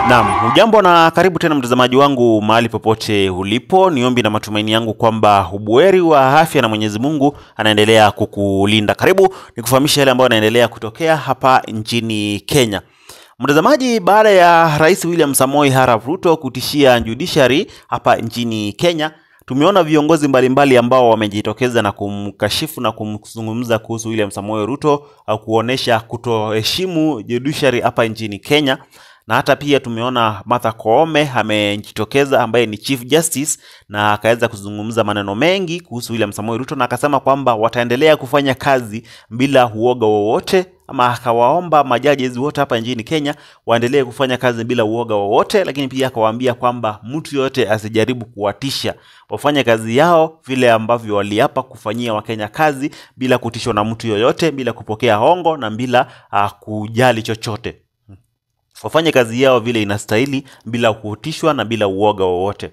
Naam, hujambo na karibu tena mtazamaji wangu mahali popote ulipo. Niombi na matumaini yangu kwamba ubuheri wa afya na Mwenyezi Mungu anaendelea kukulinda. Karibu nikufahamisha yale ambayo yanaendelea kutokea hapa nchini Kenya. Mtazamaji, baada ya Rais William Samoei Arap Ruto kutishia judiciary hapa nchini Kenya, tumeona viongozi mbalimbali ambao wamejitokeza na kumkashifu na kumzungumza kuhusu William Samoei Ruto au kuonesha kutoheshimu judiciary hapa nchini Kenya. Na hata pia tumeona Martha Koome amejitokeza, ambaye ni Chief Justice, na akaweza kuzungumza maneno mengi kuhusu William Samoei Ruto, na akasema kwamba wataendelea kufanya kazi bila uoga wowote, ama akawaomba majaji wote hapa nchini Kenya waendelee kufanya kazi bila uoga wowote, lakini pia akawaambia kwamba mtu yote asijaribu kuwatisha, wafanye kazi yao vile ambavyo waliapa kufanyia Wakenya kazi, bila kutishwa na mtu yoyote, bila kupokea hongo na bila kujali chochote. Wafanye kazi yao vile inastahili bila kutishwa na bila uoga wowote.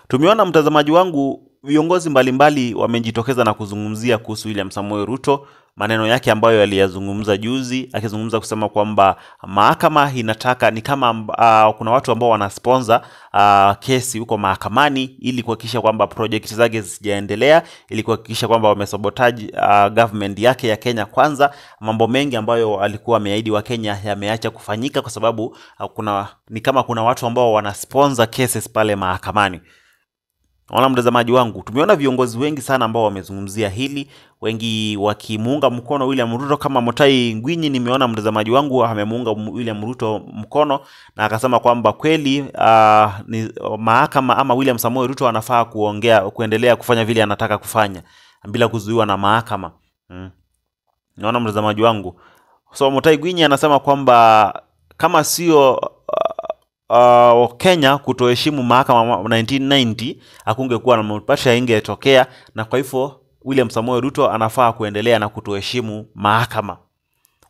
Tumeona mtazamaji wangu viongozi mbalimbali wamejitokeza na kuzungumzia kuhusu William Samoei Ruto, maneno yake ambayo aliyazungumza juzi, akizungumza kusema kwamba mahakama inataka ni kama kuna watu ambao wanasponsor kesi huko mahakamani ili kuhakikisha kwamba project zake zisiendelea, ili kuhakikisha kwamba wamesabotage government yake ya Kenya Kwanza. Mambo mengi ambayo alikuwa ameahidi wa Kenya yameacha kufanyika kwa sababu ni kama kuna watu ambao wanasponsor cases pale mahakamani. Wala mtazamaji wangu, tumeona viongozi wengi sana ambao wamezungumzia hili, wengi wakimuunga mkono William Ruto. Kama Mutai Ngwinyi, nimeona mtazamaji wangu amemuunga William Ruto mkono na akasema kwamba kweli ni mahakama ama William Samoei Ruto anafaa kuendelea kufanya vile anataka kufanya bila kuzuiwa na mahakama. Naona mtazamaji wangu. So Mutai Ngwinyi anasema kwamba kama sio Kenya kutoheshimu mahakama 1990 hakungekuwa na mpasha ingetokea, na kwa hivyo William Samoei Ruto anafaa kuendelea na kutoheshimu mahakama.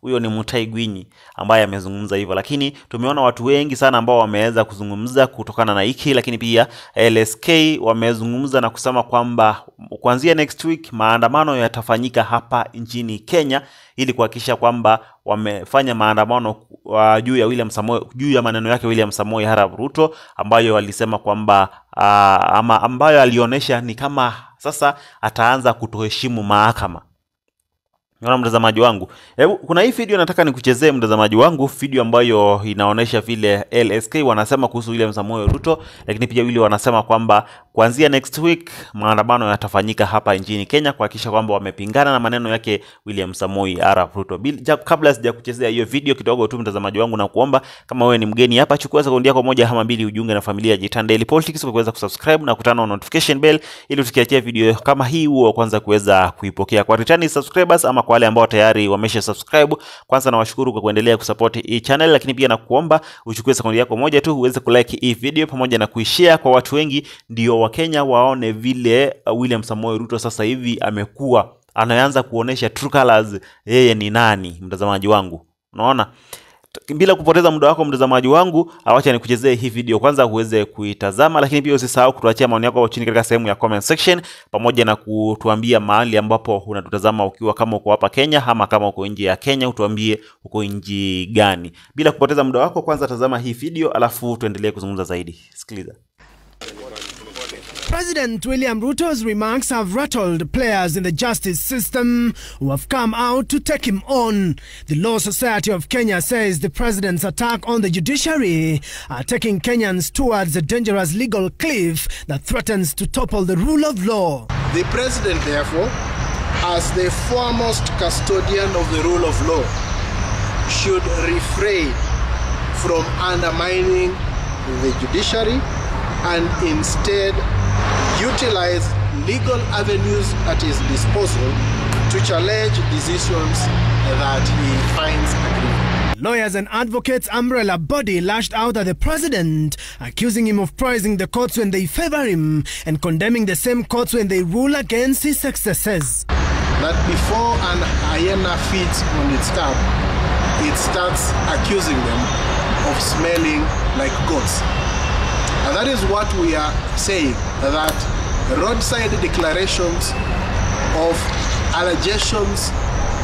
Huyo ni Mutai Ngwinyi ambaye amezungumza hivyo, lakini tumeona watu wengi sana ambao wameweza kuzungumza kutokana na hiki, lakini pia LSK wamezungumza na kusema kwamba kuanzia next week maandamano yatafanyika hapa nchini Kenya ili kuhakikisha kwamba wamefanya maandamano juu ya maneno yake William Samoei Arap Ruto, ambayo alisema kwamba ambayo alionyesha ni kama sasa ataanza kutoheshimu mahakama. Unaona mtazamaji wangu, kuna hii video nataka nikuchezee mtazamaji wangu, video ambayo inaonesha vile LSK wanasema kuhusu William Samoei Ruto, lakini pia wale wanasema kwamba kuanzia next week maandamano yatafanyika hapa nchini Kenya kuhakikisha kwamba wamepingana na maneno yake William Samoei Arap Ruto. Kabla sijakuchezea hiyo video kidogo tu mtazamaji wangu, na kuomba kama wewe ni mgeni hapa, chukua sekunde yako moja ama mbili ujiunge na familia ya Jitan Daily Politics kwa kuweza kusubscribe na kutana na notification bell ili tukiachia video kama hii huo kwanza kuweza kuipokea. Kwa returning subscribers ama kwa wale ambao tayari wamesha subscribe, kwanza nawashukuru kwa kuendelea kusupport hii channel, lakini pia nakuomba uchukue sekunde yako moja tu uweze kulike hii video pamoja na kuishare kwa watu wengi, ndio Wakenya waone vile William Samoei Ruto sasa hivi amekuwa anaanza kuonesha true colors, yeye ni nani mtazamaji wangu. Unaona, bila kupoteza muda wako mtazamaji wangu, awacha nikuchezee hii video kwanza uweze kuitazama, lakini pia usisahau kutuachia maoni yako chini katika sehemu ya comment section, pamoja na kutuambia mahali ambapo unatutazama ukiwa, kama uko hapa Kenya ama kama uko nje ya Kenya, utuambie uko nchi gani. Bila kupoteza muda wako, kwanza tazama hii video alafu tuendelee kuzungumza zaidi. Sikiliza. President William Ruto's remarks have rattled players in the justice system who have come out to take him on. The Law Society of Kenya says the president's attack on the judiciary are taking Kenyans towards a dangerous legal cliff that threatens to topple the rule of law. The president, therefore, as the foremost custodian of the rule of law, should refrain from undermining the judiciary and instead utilize legal avenues at his disposal to challenge decisions that he finds aggrieving. Lawyers and advocates' umbrella body lashed out at the president, accusing him of praising the courts when they favor him and condemning the same courts when they rule against his successors. That before an hyena feeds on its cub, it starts accusing them of smelling like goats. And that is what we are saying, that roadside declarations of allegations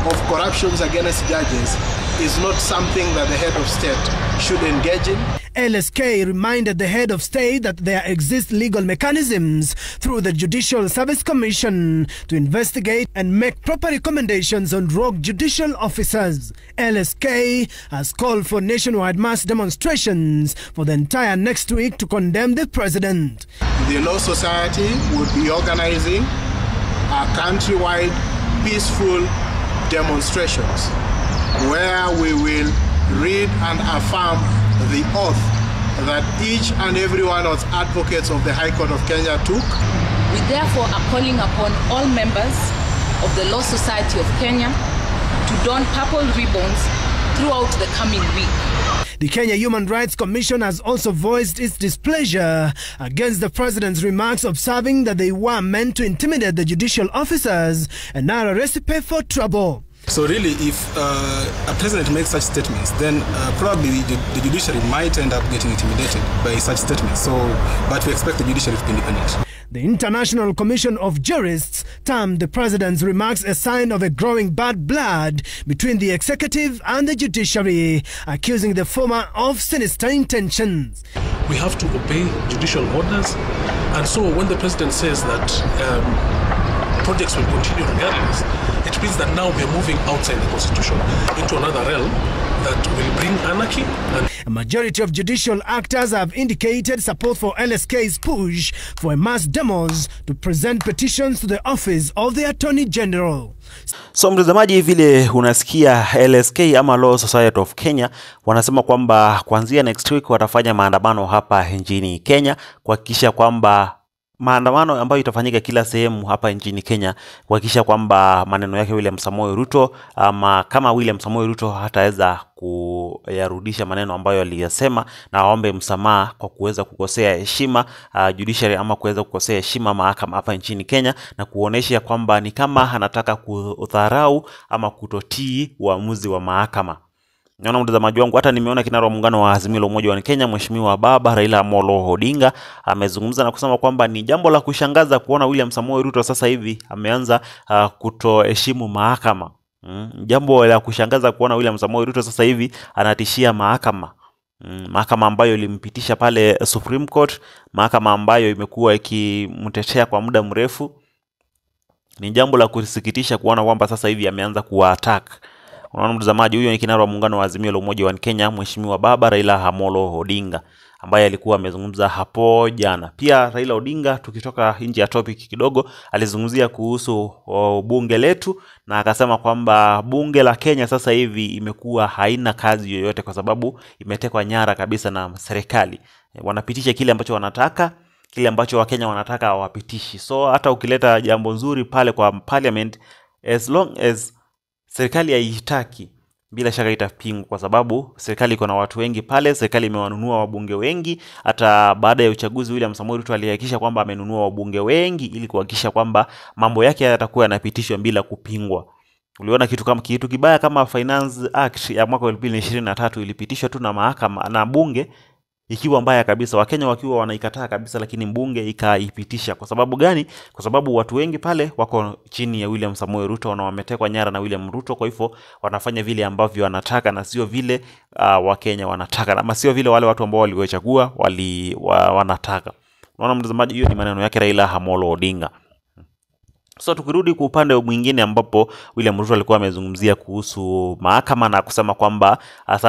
of corruptions against judges is not something that the head of state should engage in. LSK reminded the head of state that there exist legal mechanisms through the Judicial Service Commission to investigate and make proper recommendations on rogue judicial officers. LSK has called for nationwide mass demonstrations for the entire next week to condemn the president. The Law Society would be organizing a countrywide peaceful demonstrations where we will read and affirm the oath that each and every one of the advocates of the High Court of Kenya took. We therefore are calling upon all members of the Law Society of Kenya to don purple ribbons throughout the coming week. The Kenya Human Rights Commission has also voiced its displeasure against the president's remarks, observing that they were meant to intimidate the judicial officers and are a recipe for trouble. So really, if a president makes such statements, then probably the judiciary might end up getting intimidated by such statements. But we expect the judiciary to be independent. The International Commission of Jurists termed the president's remarks a sign of a growing bad blood between the executive and the judiciary, accusing the former of sinister intentions. We have to obey judicial orders, and so when the president says that projects will continue regardless, it means that now we are moving outside the constitution into another realm that will bring anarchy. A majority of judicial actors have indicated support for LSK's push for a mass demos to present petitions to the office of the Attorney General. So mtazamaji, vile unasikia LSK ama Law Society of Kenya wanasema kwamba kuanzia next week watafanya maandamano hapa nchini Kenya kuhakikisha kwamba maandamano ambayo itafanyika kila sehemu hapa nchini Kenya kuhakikisha kwamba maneno yake William Samoei Ruto, ama kama William Samoei Ruto hataweza kuyarudisha maneno ambayo aliyasema, na aombe msamaha kwa kuweza kukosea heshima judiciary ama kuweza kukosea heshima mahakama hapa nchini Kenya, na kuonesha kwamba ni kama anataka kudharau ama kutotii uamuzi wa mahakama. Naona mtazamaji wangu, hata nimeona kinara wa muungano wa Azimio la Umoja wa Kenya Mheshimiwa Baba Raila Amolo Odinga amezungumza na kusema kwamba ni jambo la kushangaza kuona William Samoei Ruto sasa hivi ameanza kutoheshimu mahakama. Jambo la kushangaza kuona William Samoei Ruto sasa hivi anatishia mahakama. Mahakama ambayo ilimpitisha pale Supreme Court, mahakama ambayo imekuwa ikimtetea kwa muda mrefu. Ni jambo la kusikitisha kuona kwamba sasa hivi ameanza kuwa-attack. Unaona mtazamaji, huyo ni kinara wa muungano wa Azimio la Umoja wa Kenya Mheshimiwa Baba Raila Amolo Odinga ambaye alikuwa amezungumza hapo jana. Pia Raila Odinga, tukitoka nje ya topic kidogo, alizungumzia kuhusu bunge letu na akasema kwamba bunge la Kenya sasa hivi imekuwa haina kazi yoyote kwa sababu imetekwa nyara kabisa na serikali. Wanapitisha kile ambacho wanataka, kile ambacho Wakenya wanataka hawapitishi. So hata ukileta jambo nzuri pale kwa parliament, as long as serikali haitaki, bila shaka itapingwa kwa sababu serikali iko na watu wengi pale, serikali imewanunua wabunge wengi. Hata baada ya uchaguzi William Samoei Ruto alihakikisha kwamba amenunua wabunge wengi ili kuhakikisha kwamba mambo yake yatakuwa yanapitishwa bila kupingwa. Uliona kitu kibaya kama Finance Act ya mwaka 2023 ilipitishwa tu na mahakama na bunge ikiwa mbaya kabisa, Wakenya wakiwa wanaikataa kabisa, lakini bunge ikaipitisha. Kwa sababu gani? Kwa sababu watu wengi pale wako chini ya William Samoei Ruto na wametekwa nyara na William Ruto, kwa hivyo wanafanya vile ambavyo wanataka na sio vile Wakenya wanataka, na sio vile wale watu ambao waliwachagua wanataka. Unaona mtazamaji, hiyo ni maneno yake Raila Amolo Odinga. So tukirudi kwa upande mwingine ambapo William Ruto alikuwa amezungumzia kuhusu mahakama na kusema kwamba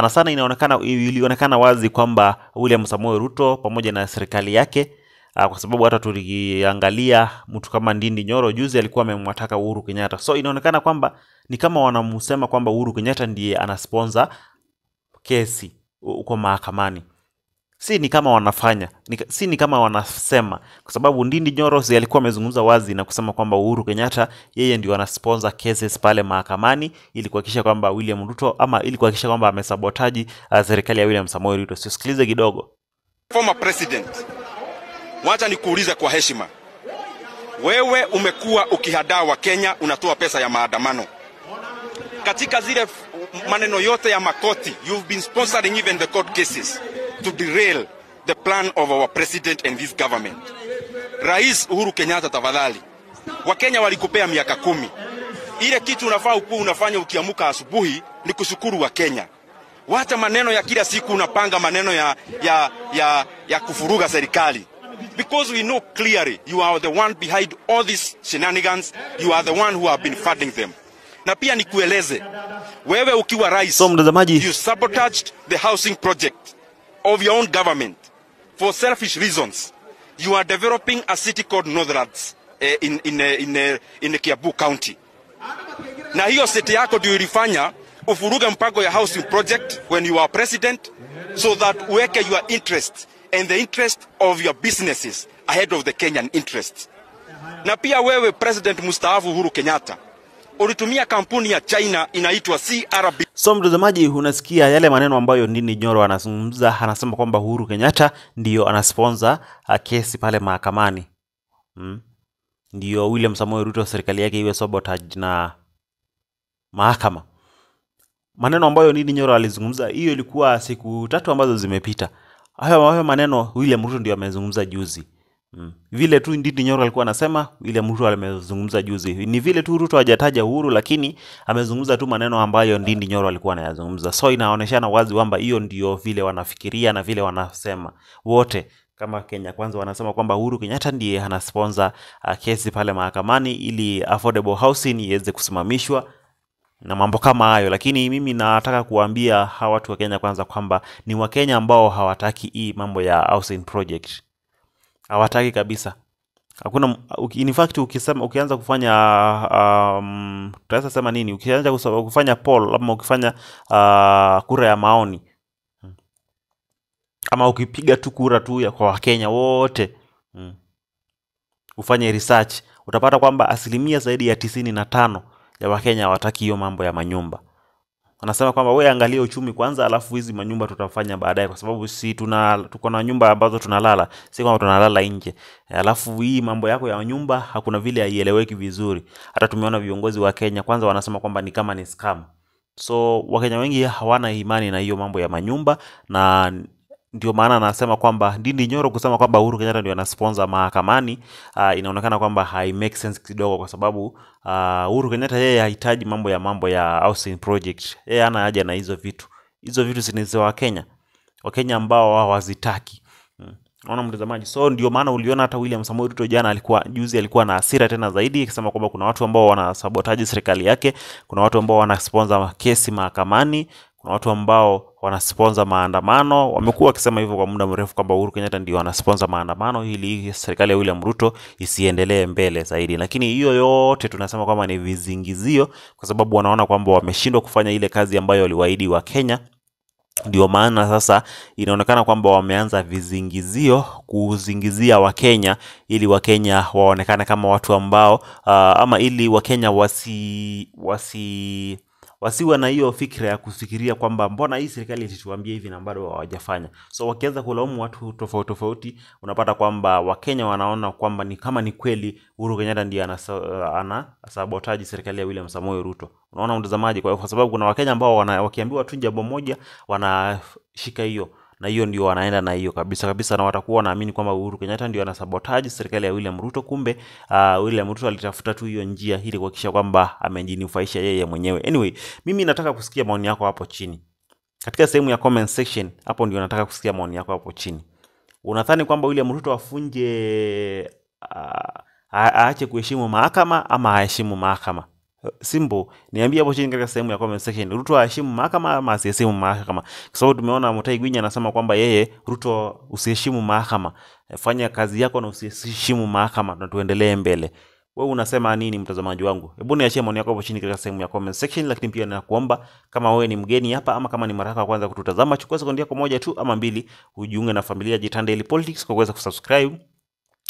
sana ilionekana wazi kwamba William Samoei Ruto pamoja na serikali yake, kwa sababu hata tuliangalia mtu kama Ndindi Nyoro juzi alikuwa amemwataka Uhuru Kenyatta. So inaonekana kwamba ni kama wanamsema kwamba Uhuru Kenyatta ndiye anasponsor kesi uko mahakamani. Si ni kama wanafanya, si ni kama wanasema, kwa sababu Ndindi Nyoro alikuwa amezungumza wazi na kusema kwamba Uhuru Kenyatta yeye ndio anasponsor cases pale mahakamani ili kuhakikisha kwamba William Ruto ama ili kuhakikisha kwamba amesabotaji serikali ya William Samoei Ruto. Sikilize kidogo. Former president, wacha nikuulize kwa heshima. Wewe umekuwa ukihadaa wa Kenya, unatoa pesa ya maandamano. Katika zile maneno yote ya makoti, you've been sponsoring even the court cases to derail the plan of our president and this government. Rais Uhuru Kenyatta, tafadhali. Wakenya walikupea miaka 10. Ile kitu unafaa ukuwa unafanya ukiamuka asubuhi ni kushukuru wa Kenya. Wacha maneno ya kila siku unapanga maneno ya kufuruga serikali. Because we know clearly you are the one behind all these shenanigans. You are the one who have been funding them. Na pia nikueleze, wewe ukiwa rais, So mtazamaji, you sabotaged the housing project of your own government for selfish reasons. You are developing a city called Northlands in Kiambu County. Na hiyo city yako ndio ilifanya ufuruge mpango ya housing project when you are president, so that uweke your interest and the interest of your businesses ahead of the Kenyan interest. Na pia wewe president mustaafu Uhuru Kenyatta ulitumia kampuni ya China inaitwa CRB. So mtazamaji, unasikia yale maneno ambayo Ndindi Nyoro anazungumza. Anasema kwamba Uhuru Kenyatta ndio anasponsor kesi pale mahakamani. Ndio William Samoei Ruto serikali yake iwe sabotage na mahakama. Maneno ambayo Ndindi Nyoro alizungumza, hiyo ilikuwa siku 3 ambazo zimepita. Hayo maneno William Ruto ndio amezungumza juzi. Vile tu Ndindi Nyoro alikuwa anasema, William Ruto amezungumza juzi. Ni vile tu Ruto hajataja Uhuru, lakini amezungumza tu maneno ambayo Ndindi Nyoro alikuwa anayazungumza. So inaoneshana wazi kwamba hiyo ndio vile wanafikiria na vile wanasema wote. Kama Kenya Kwanza wanasema kwamba Uhuru Kenyatta ndiye anasponsor kesi pale mahakamani ili affordable housing iweze kusimamishwa na mambo kama hayo. Lakini mimi nataka kuambia hawa watu wa Kenya Kwanza kwamba ni wa Kenya ambao hawataki hii mambo ya housing project. Hawataki kabisa. Hakuna, in fact ukianza kufanya tutaweza sema nini, ukianza kufanya poll ama ukifanya kura ya maoni, ama ukipiga tu kura tu ya kwa Wakenya wote, ufanye research, utapata kwamba asilimia zaidi ya 95 ya Wakenya hawataki hiyo mambo ya manyumba. Anasema kwamba wewe angalia uchumi kwanza, alafu hizi manyumba tutafanya baadaye, kwa sababu si tuko na nyumba ambazo tunalala, si kama tunalala nje. Alafu hii mambo yako ya nyumba hakuna vile haieleweki vizuri. Hata tumeona viongozi wa Kenya Kwanza wanasema kwamba ni kama ni scam. So Wakenya wengi hawana imani na hiyo mambo ya manyumba, na ndio maana anasema kwamba Ndindi Nyoro kusema kwamba Uhuru Kenyatta ndio anasponsor mahakamani, inaonekana kwamba hai make sense kidogo, kwa sababu Uhuru Kenyatta yeye hahitaji mambo ya housing project. Yeye hana haja na hizo vitu. Hizo vitu si za Wakenya ambao hawazitaki. Unaona mtazamaji? So ndio maana uliona hata William Samoei Ruto juzi alikuwa na hasira tena zaidi, akisema kwamba kuna watu ambao wana sabotage serikali yake, kuna watu ambao wana sponsor kesi mahakamani, kuna watu ambao wana sponsor maandamano. Wamekuwa wakisema hivyo kwa muda mrefu kwamba Uhuru Kenyatta ndio ana sponsor maandamano ili serikali ya William Ruto isiendelee mbele zaidi. Lakini hiyo yote tunasema kwamba ni vizingizio, kwa sababu wanaona kwamba wameshindwa kufanya ile kazi ambayo waliwaahidi wa Kenya. Ndio maana sasa inaonekana kwamba wameanza vizingizio kuzingizia Wakenya, ili Wakenya waonekane kama watu ambao ama ili Wakenya wasiwe na hiyo fikra ya kufikiria kwamba mbona hii serikali ilituambia hivi na bado hawajafanya. So wakianza kulaumu watu tofauti, unapata kwamba Wakenya wanaona kwamba ni kama ni kweli Uhuru Kenyatta ndiye ana sabotage serikali ya William Samoei Ruto. Unaona mtazamaji? Kwa sababu kuna Wakenya ambao wakiambiwa tu jambo moja wanashika hiyo, na hiyo ndio wanaenda na hiyo kabisa, na watakuwa wanaamini kwamba Uhuru Kenyatta ndio ana sabotage serikali ya William Ruto. Kumbe William Ruto alitafuta tu hiyo njia ili kuhakikisha kwamba amejinufaisha yeye mwenyewe. Anyway, mimi nataka kusikia maoni yako hapo chini katika sehemu ya comment section. Hapo ndio nataka kusikia maoni yako hapo chini. Unadhani kwamba William Ruto afunje, aache kuheshimu mahakama ama aheshimu mahakama? Simple, niambie hapo chini katika sehemu ya comment section. Ruto aheshimu mahakama ama asiheshimu mahakama? Kwa sababu tumeona Mutahi Gwinya anasema kwamba yeye Ruto usiheshimu mahakama, fanya kazi yako na usiheshimu mahakama na tuendelee mbele. Wewe unasema nini mtazamaji wangu? Hebu niachie maoni yako hapo chini katika sehemu ya comment section. Lakini pia ninakuomba, kama wewe ni mgeni hapa ama kama ni mara yako ya kwanza kututazama, chukua sekunde yako moja tu ama mbili ujiunge na familia Jitan Daily Politics kwa kuweza kusubscribe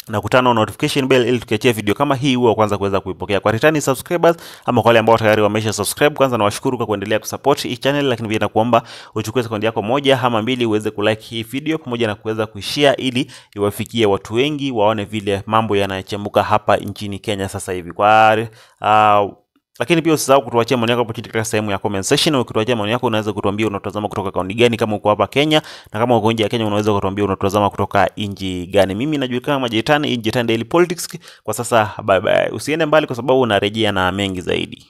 na kutana notification bell ili tukiachia video kama hii uwe kwanza kuweza kuipokea. Kwa returning subscribers ama kwa wale ambao tayari wamesha subscribe, kwanza nawashukuru kwa kuendelea kusupport hii channel. Lakini pia nakuomba uchukue sekunde yako moja ama mbili uweze kulike hii video pamoja na kuweza kushare ili iwafikie watu wengi, waone vile mambo yanachemka hapa nchini Kenya sasa hivi. Lakini pia usisahau kutuachia maoni yako hapo chini katika sehemu ya comment section. Ukituachia maoni yako unaweza kutuambia unatazama kutoka kaunti gani kama uko hapa Kenya, na kama uko nje ya Kenya unaweza kutuambia unatazama kutoka nchi gani. Mimi najulikana kama Jitan Daily Politics. Kwa sasa bye bye. Usiende mbali kwa sababu unarejea na mengi zaidi.